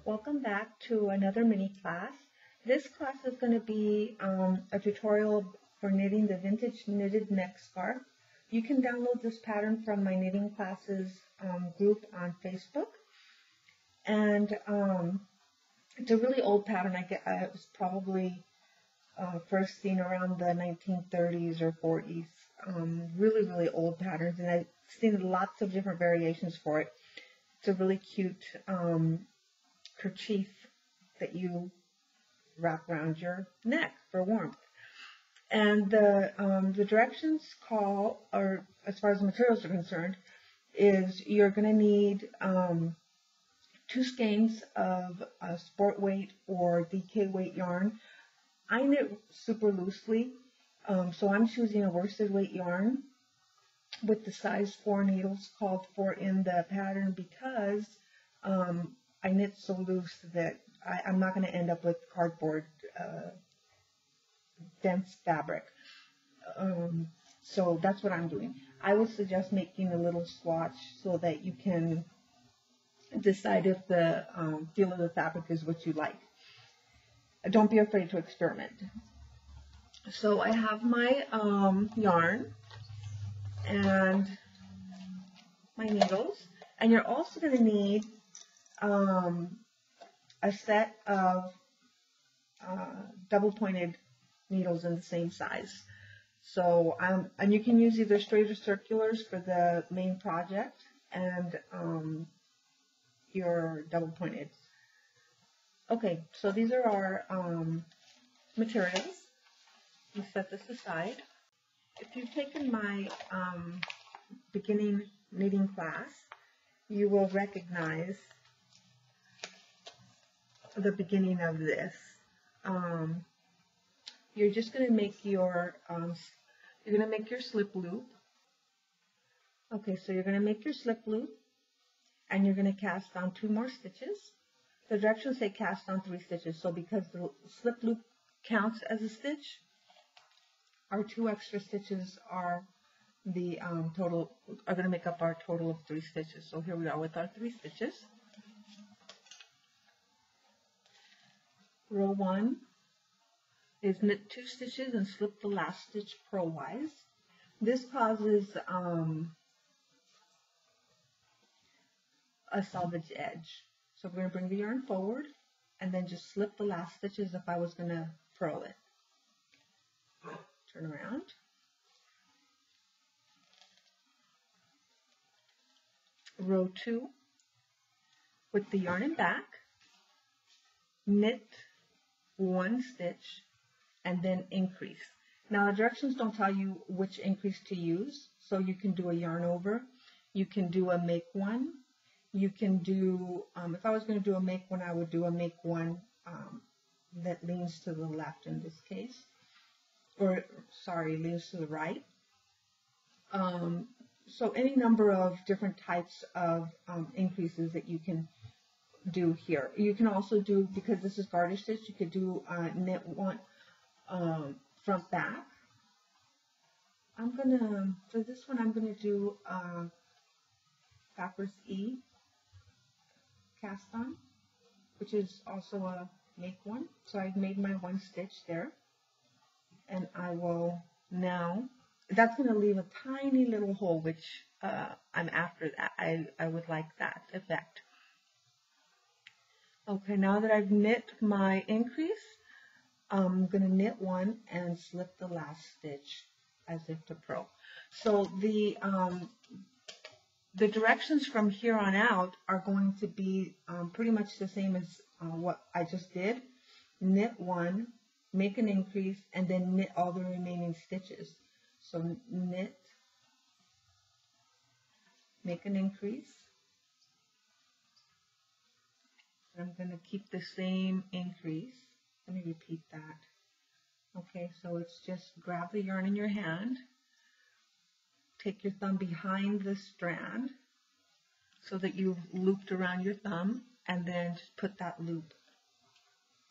Welcome back to another mini class. This class is going to be a tutorial for knitting the vintage knitted neck scarf. You can download this pattern from my knitting classes group on Facebook. And it's a really old pattern. It was probably first seen around the 1930s or 40s. Really old patterns, and I've seen lots of different variations for it. It's a really cute kerchief that you wrap around your neck for warmth. And the directions call, or as far as the materials are concerned, is you're going to need 2 skeins of sport weight or DK weight yarn. I knit super loosely, so I'm choosing a worsted weight yarn with the size 4 needles called for in the pattern because I knit so loose that I'm not going to end up with cardboard dense fabric. So that's what I'm doing. I would suggest making a little swatch so that you can decide if the feel of the fabric is what you like. Don't be afraid to experiment. So I have my yarn and my needles, and you're also going to need a set of double pointed needles in the same size. So and you can use either straight or circulars for the main project, and your double pointed. Okay, so these are our materials. You set this aside. If you've taken my beginning knitting class, you will recognize the beginning of this. You're just going to make your slip loop. Okay, so you're going to make your slip loop, and you're going to cast on 2 more stitches. The directions say cast on 3 stitches, so because the slip loop counts as a stitch, our 2 extra stitches are the total, are going to make up our total of 3 stitches. So here we are with our 3 stitches. Row 1 is knit 2 stitches and slip the last stitch purlwise. This causes a selvage edge. So we're going to bring the yarn forward and then just slip the last stitch as if I was going to purl it. Turn around. Row 2 with the yarn in back, knit 1 stitch and then increase. Now the directions don't tell you which increase to use, so you can do a yarn over, you can do a make one, you can do, if I was going to do a make one, I would do a make one that leans to the left in this case, or sorry, leans to the right. So any number of different types of increases that you can do here. You can also do, because this is garter stitch, you could do knit one front back. For this one, I'm going to do backwards E cast on, which is also a make one. So I've made my 1 stitch there, and I will now, that's going to leave a tiny little hole, which I'm after that. I would like that effect. Okay, now that I've knit my increase, I'm going to knit 1 and slip the last stitch as if to purl. So the directions from here on out are going to be pretty much the same as what I just did. Knit 1, make an increase, and then knit all the remaining stitches. So knit, make an increase. I'm going to keep the same increase. Let me repeat that. Okay, so it's just grab the yarn in your hand, take your thumb behind the strand so that you've looped around your thumb, and then just put that loop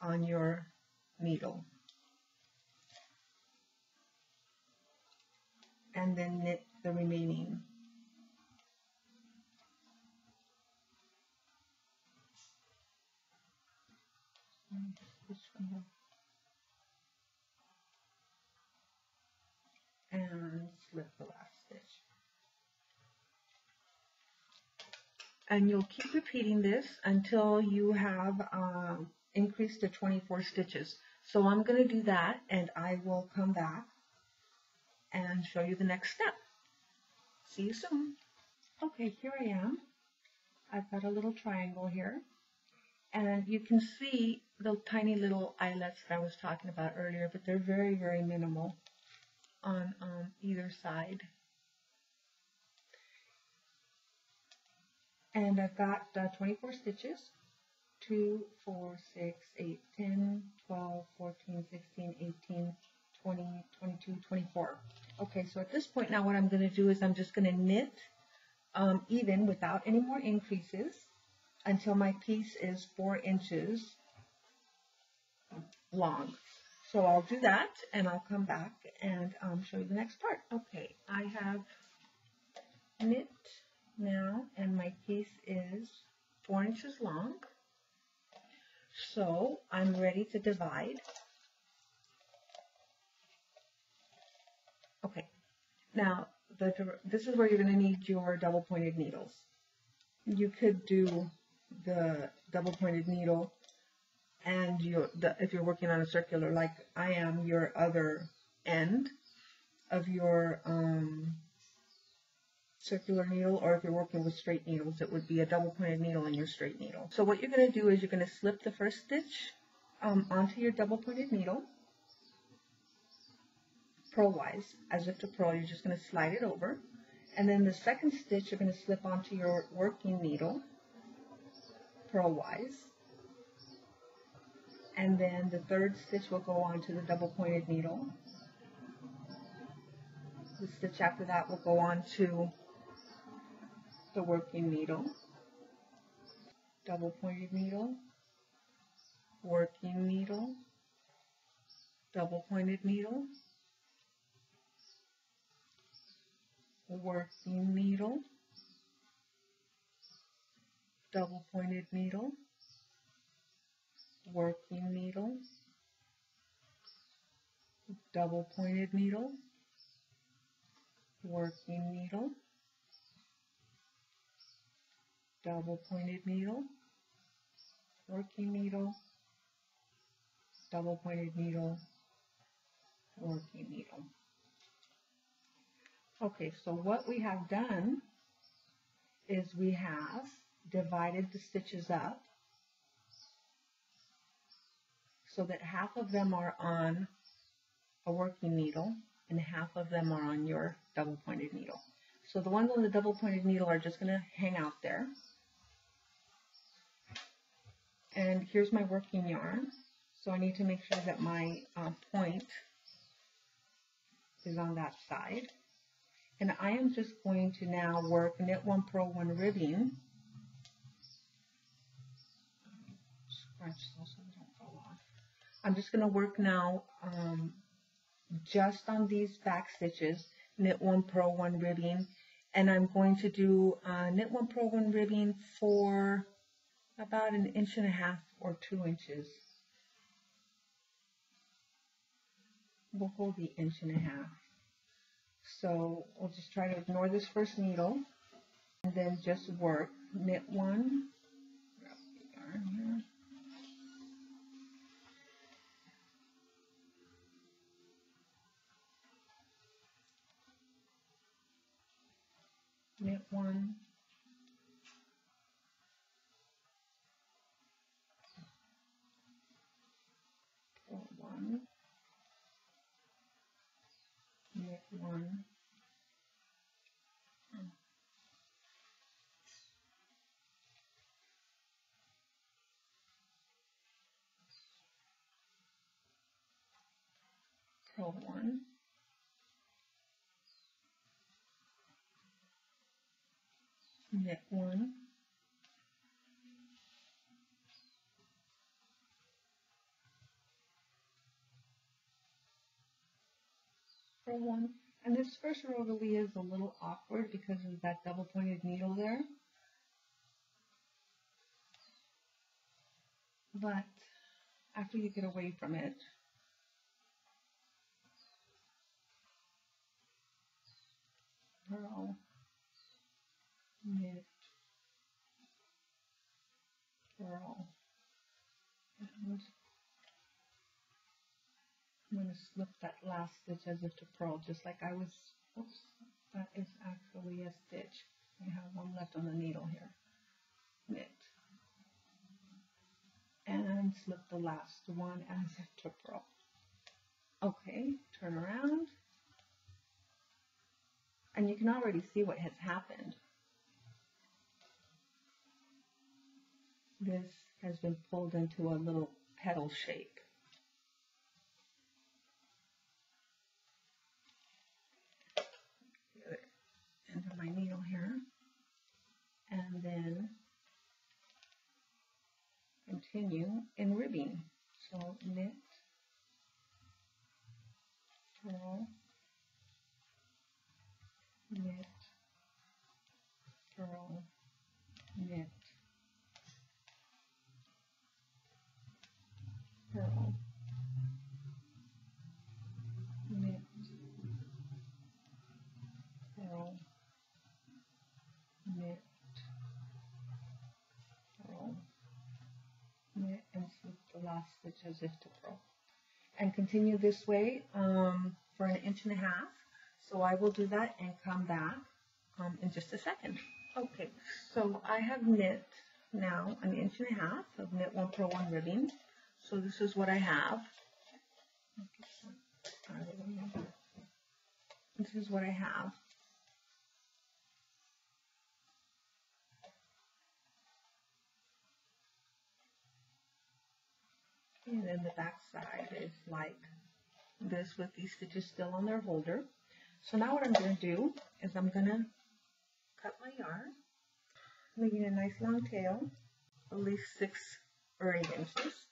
on your needle. And then knit the remaining. Just gonna, and slip the last stitch. And you'll keep repeating this until you have increased to 24 stitches. So I'm going to do that, and I will come back and show you the next step. See you soon. Okay, here I am. I've got a little triangle here, and you can see the tiny little eyelets that I was talking about earlier, but they're very, very minimal on either side. And I've got 24 stitches. 2, 4, 6, 8, 10, 12, 14, 16, 18, 20, 22, 24. Okay, so at this point now what I'm going to do is I'm just going to knit even without any more increases until my piece is 4 inches long. So I'll do that and I'll come back and show you the next part. Okay, I have knit now and my piece is 4 inches long. So I'm ready to divide. Okay, now this is where you're going to need your double pointed needles. You could do the double pointed needle and if you're working on a circular like I am, your other end of your circular needle, or if you're working with straight needles, it would be a double pointed needle and your straight needle. So what you're going to do is you're going to slip the first stitch onto your double pointed needle, purlwise, as if to purl. You're just going to slide it over, and then the second stitch you're going to slip onto your working needle, purlwise, and then the third stitch will go onto the double pointed needle. The stitch after that will go on to the working needle, double pointed needle, working needle, double pointed needle, working needle, double pointed needle, working needle, double pointed needle, working needle, double pointed needle, working needle, double pointed needle, working needle. Okay, so what we have done is we have divided the stitches up so that half of them are on a working needle and half of them are on your double pointed needle. So the ones on the double pointed needle are just going to hang out there. And here's my working yarn. So I need to make sure that my point is on that side. And I am just going to now work knit 1, purl 1 ribbing. Scratch those so they don't fall off. I'm just going to work now just on these back stitches, knit 1, purl 1 ribbing, and I'm going to do knit 1, purl 1 ribbing for about 1.5 inches or 2 inches. We'll hold the 1.5 inches. So we'll just try to ignore this first needle and then just work knit 1, grab the yarn here, knit 1, purl 1, knit 1, purl 1, knit 1, purl 1. And this first row really is a little awkward because of that double pointed needle there. But after you get away from it, purl, knit, purl, and I'm going to slip that last stitch as if to purl, just like I was. Oops, that is actually a stitch. I have one left on the needle here. Knit and slip the last one as if to purl. Okay, turn around, and you can already see what has happened. This has been pulled into a little petal shape. End of my needle here, and then continue in ribbing. So knit, purl, knit, purl, knit, purl, knit, purl, knit, purl, knit, and slip the last stitch as if to purl. And continue this way for 1.5 inches. So I will do that and come back in just a second. Okay, so I have knit now 1.5 inches of knit 1 purl 1 ribbing. So this is what I have. This is what I have. And then the back side is like this with these stitches still on their holder. So now what I'm going to do is I'm going to cut my yarn, leaving a nice long tail, at least 6 or 8 inches.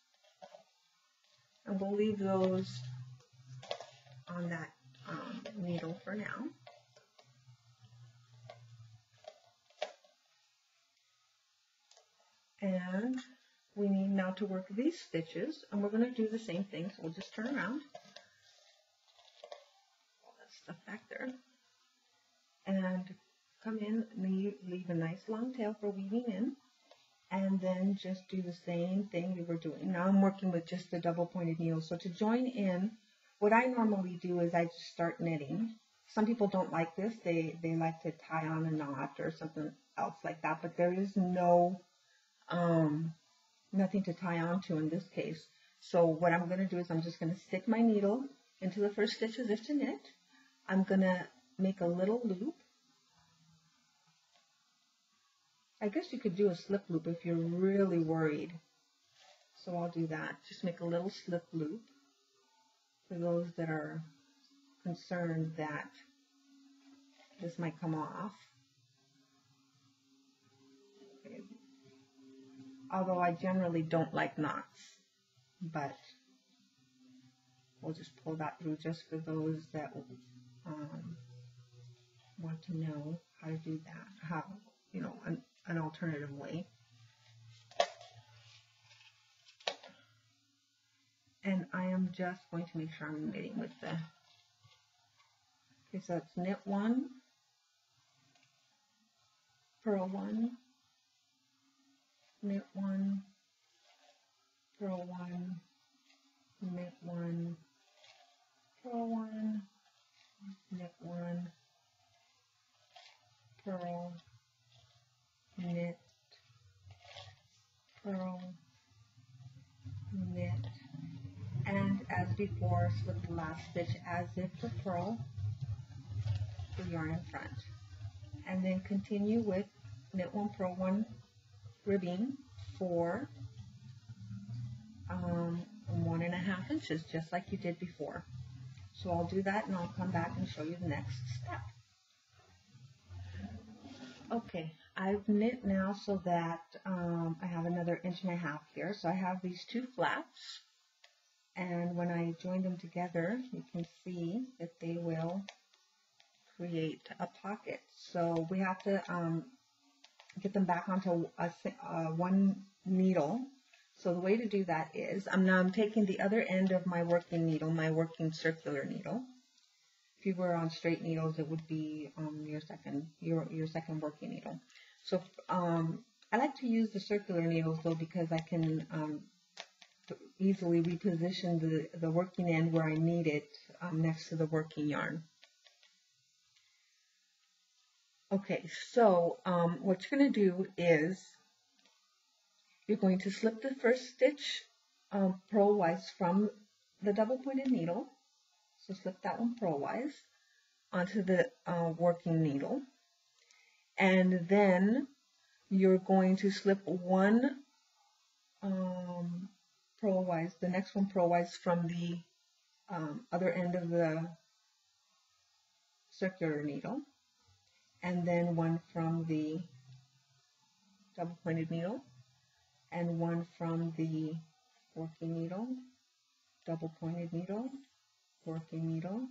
And we'll leave those on that needle for now. And we need now to work these stitches, and we're going to do the same thing. So we'll just turn around, all that stuff back there, and come in, leave a nice long tail for weaving in, and then just do the same thing we were doing. Now I'm working with just the double pointed needle. So to join in, what I normally do is I just start knitting. Some people don't like this. They like to tie on a knot or something else like that, but there is no nothing to tie on to in this case. So what I'm going to do is I'm just going to stick my needle into the first stitch as if to knit. I'm going to make a little loop. I guess you could do a slip loop if you're really worried. So I'll do that. Just make a little slip loop for those that are concerned that this might come off. Okay. Although I generally don't like knots, but we'll just pull that through just for those that want to know how to do that, how, you know, an alternative way. And I am just going to make sure I'm knitting with the, okay, so it's knit 1, purl 1, knit 1, purl 1, knit 1, purl 1, knit 1, purl, knit, purl, knit, and as before, slip the last stitch as if to purl the yarn in front, and then continue with knit 1 purl 1 ribbing for 1.5 inches, just like you did before. So I'll do that and I'll come back and show you the next step. Okay, I've knit now so that I have another 1.5 inches here. So I have these 2 flaps, and when I join them together, you can see that they will create a pocket. So we have to get them back onto one needle So the way to do that is, I'm taking the other end of my working needle, my working circular needle. If you were on straight needles, it would be your second working needle. So I like to use the circular needles though, because I can easily reposition the working end where I need it next to the working yarn. Okay, so what you're going to do is you're going to slip the first stitch purlwise from the double pointed needle. So slip that one purlwise onto the working needle. And then you're going to slip one purlwise, the next one purlwise from the other end of the circular needle. And then one from the double pointed needle. And one from the working needle, double pointed needle, working needle.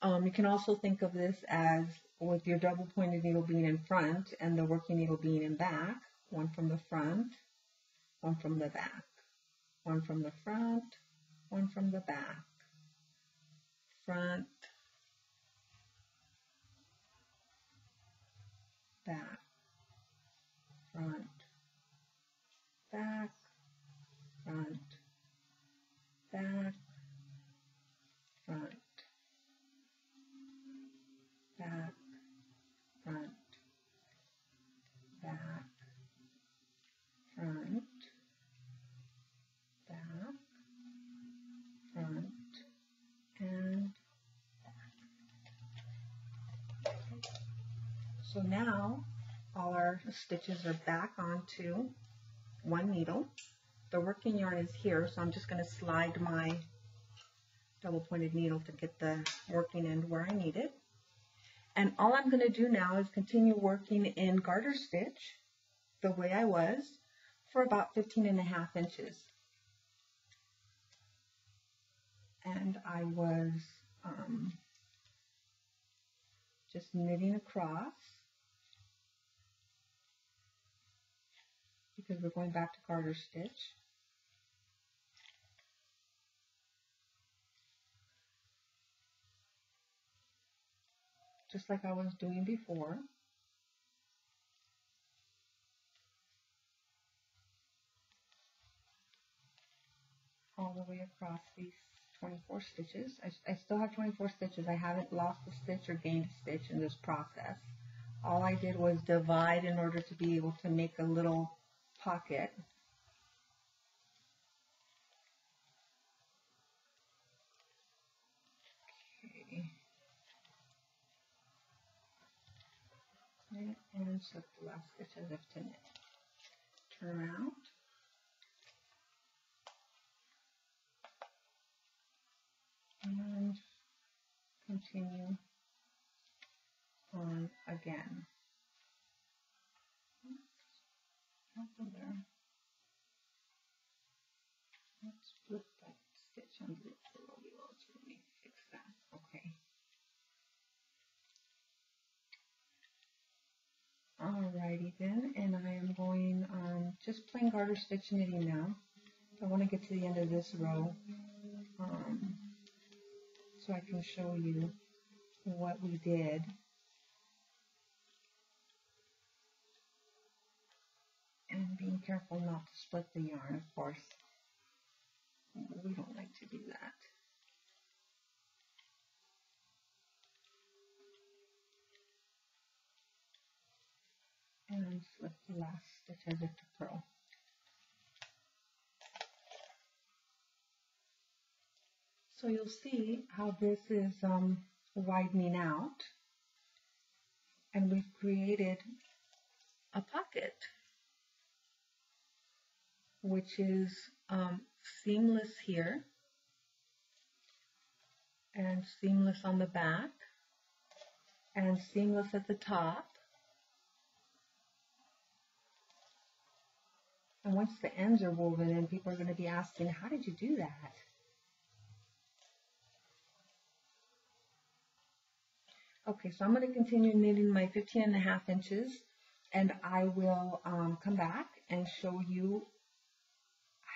You can also think of this as with your double pointed needle being in front and the working needle being in back, one from the front, one from the back, one from the front, one from the back, front, back, front, back, front, back, front, back, front, back, front, back, front, and back. So now all our stitches are back onto one needle. The working yarn is here, so I'm just going to slide my double pointed needle to get the working end where I need it. And all I'm going to do now is continue working in garter stitch the way I was for about 15.5 inches. And I was just knitting across because we're going back to garter stitch. Just like I was doing before. All the way across these 24 stitches. I still have 24 stitches. I haven't lost a stitch or gained a stitch in this process. All I did was divide in order to be able to make a little pocket. Okay. And slip the last stitch as if to knit. Turn around. And continue on again. Not there. Let's flip that stitch under it below so let me fix that. Okay. Alrighty then, and I am going just plain garter stitch knitting now. I want to get to the end of this row so I can show you what we did. And being careful not to split the yarn, of course. We don't like to do that. And slip the last stitch as if to purl. So you'll see how this is widening out, and we've created a pocket, which is seamless here and seamless on the back and seamless at the top. And once the ends are woven in, people are going to be asking, how did you do that? Okay, so I'm going to continue knitting my 15.5 inches, and I will come back and show you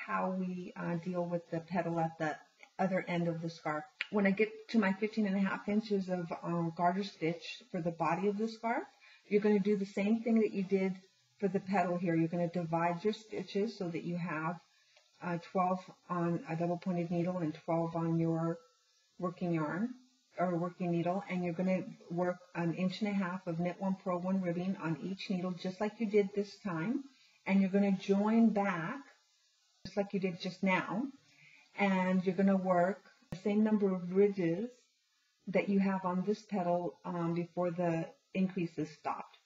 how we deal with the petal at the other end of the scarf. When I get to my 15.5 inches of garter stitch for the body of the scarf, you're going to do the same thing that you did for the petal here. You're going to divide your stitches so that you have 12 on a double pointed needle and 12 on your working yarn or working needle, and you're going to work 1.5 inches of knit one, purl one ribbing on each needle just like you did this time, and you're going to join back just like you did just now, and you're going to work the same number of ridges that you have on this petal before the increases stopped.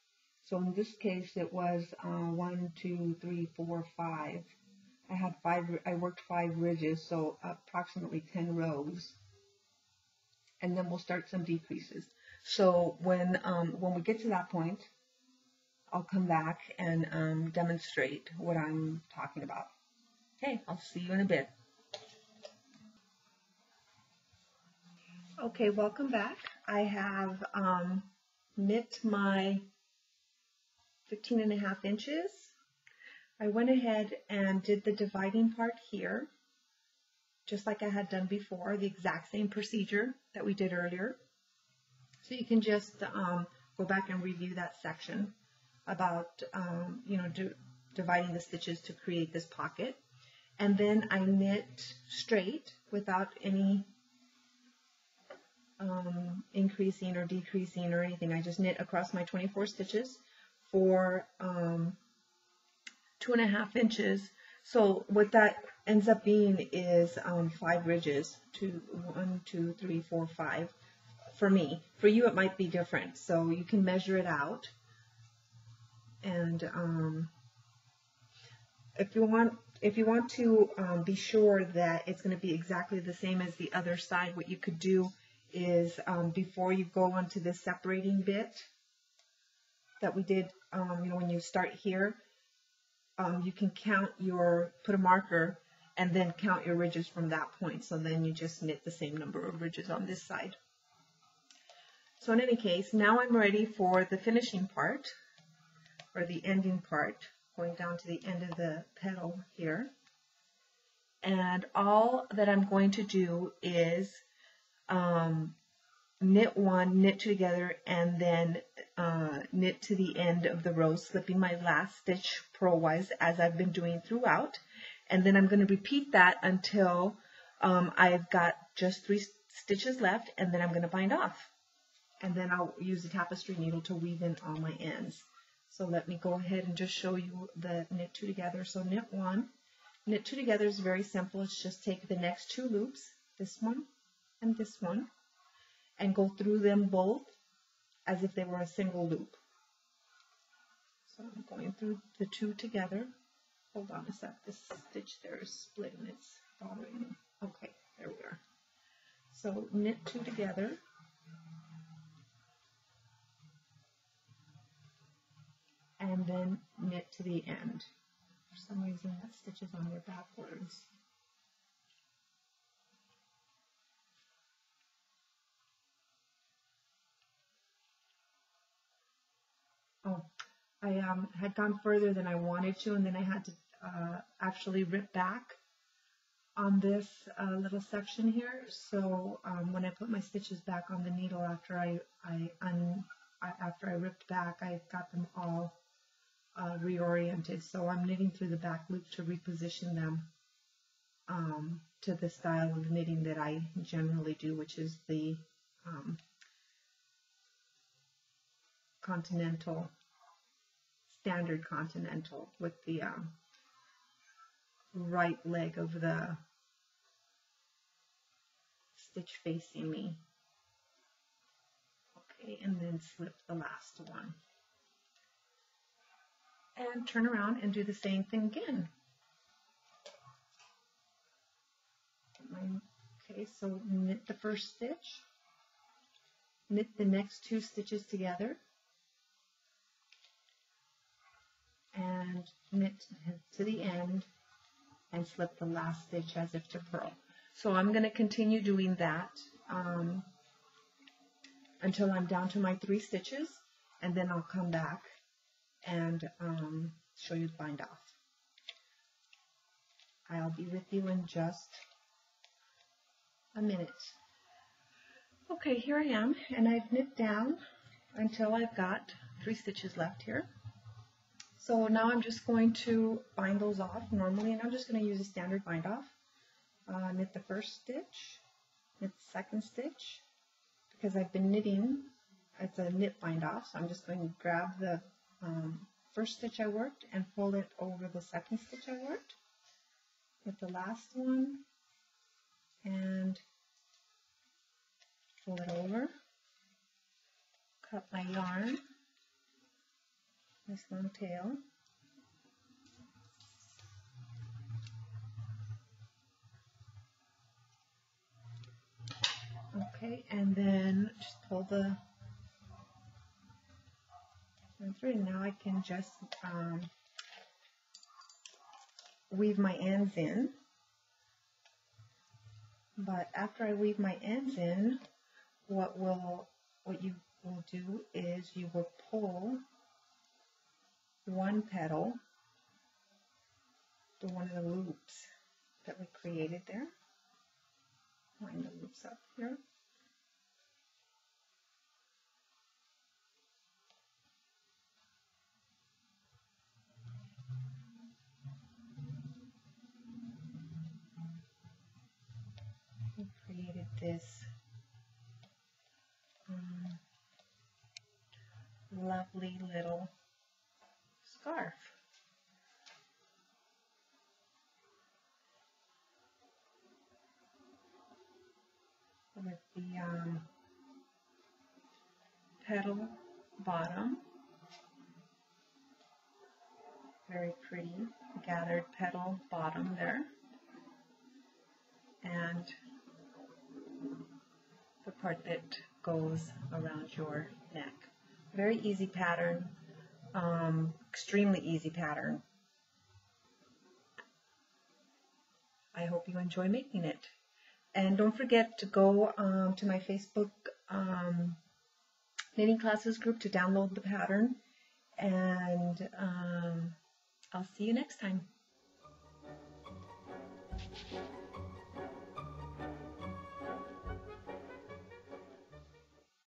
So in this case it was 1, 2, 3, 4, 5. I worked 5 ridges, so approximately 10 rows, and then we'll start some decreases. So when we get to that point, I'll come back and demonstrate what I'm talking about. Okay, I'll see you in a bit. Okay, welcome back. I have knit my 15.5 inches. I went ahead and did the dividing part here, just like I had done before, the exact same procedure that we did earlier. So you can just go back and review that section about dividing the stitches to create this pocket. And then I knit straight without any increasing or decreasing or anything. I just knit across my 24 stitches for 2.5 inches. So what that ends up being is 5 ridges. 1, 2, 3, 4, 5 for me. For you it might be different, so you can measure it out. And if you want to be sure that it's going to be exactly the same as the other side, what you could do is before you go onto this separating bit that we did, when you start here, you can put a marker and then count your ridges from that point. So then you just knit the same number of ridges on this side. So in any case, now I'm ready for the finishing part, or the ending part, going down to the end of the petal here. And all that I'm going to do is knit 1, knit 2 together, and then knit to the end of the row, slipping my last stitch purlwise as I've been doing throughout. And then I'm going to repeat that until I've got just 3 stitches left, and then I'm going to bind off. And then I'll use the tapestry needle to weave in all my ends. So let me go ahead and just show you the knit 2 together. So knit 1. Knit 2 together is very simple. It's just take the next 2 loops, this one and this one, and go through them both as if they were a single loop. So I'm going through the 2 together. Hold on a sec, this stitch there is split and it's bothering me. Okay, there we are. So knit 2 together. And then knit to the end. For some reason that stitch is on there backwards. Oh, I had gone further than I wanted to, and then I had to actually rip back on this little section here. So when I put my stitches back on the needle after I ripped back, I got them all reoriented. So I'm knitting through the back loop to reposition them to the style of knitting that I generally do, which is the continental, standard continental, with the right leg of the stitch facing me. Okay, and then slip the last one. And turn around and do the same thing again. Okay, so knit the first stitch, knit the next 2 stitches together, and knit to the end and slip the last stitch as if to purl. So I'm going to continue doing that until I'm down to my 3 stitches, and then I'll come back and show you the bind off. I'll be with you in just a minute. Okay, here I am, and I've knit down until I've got 3 stitches left here. So now I'm just going to bind those off normally, and I'm just going to use a standard bind off. Knit the first stitch, knit the second stitch, because I've been knitting, it's a knit bind off, so I'm just going to grab the first stitch I worked and fold it over the second stitch I worked. Knit the last one and fold it over, cut my yarn, this long tail, okay, and then just pull the through, and now I can just weave my ends in. But after I weave my ends in, what you will do is you will pull one petal to one of the loops that we created there. Line the loops up here. We created this lovely little scarf. With the petal bottom, very pretty gathered petal bottom there, and the part that goes around your neck. Very easy pattern, extremely easy pattern. I hope you enjoy making it. And don't forget to go to my Facebook knitting classes group to download the pattern, and I'll see you next time.